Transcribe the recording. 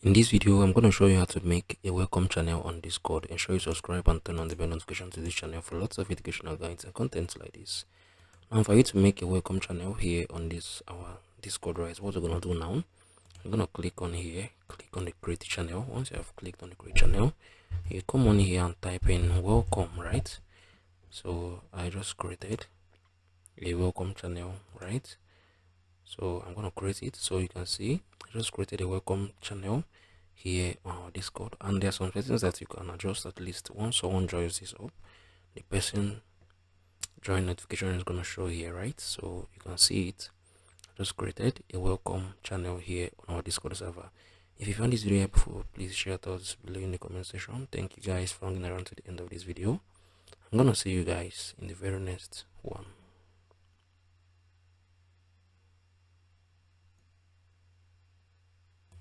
In this video, I'm going to show you how to make a welcome channel on Discord. Ensure you subscribe and turn on the bell notification to this channel for lots of educational guides and contents like this. Now, for you to make a welcome channel here on this our Discord, right, what we're going to do now, I'm going to click on here, click on the create channel. Once you have clicked on the create channel, you come on here and type in welcome, right? So I just created a welcome channel, right? So I'm going to create it. So you can see I just created a welcome channel here on our Discord, and there are some settings that you can adjust. At least once someone joins this up, the person join notification is going to show here, right? So you can see it. I just created a welcome channel here on our Discord server. If you found this video helpful, please share your thoughts below in the comment section. Thank you guys for hanging around to the end of this video. I'm gonna see you guys in the very next one.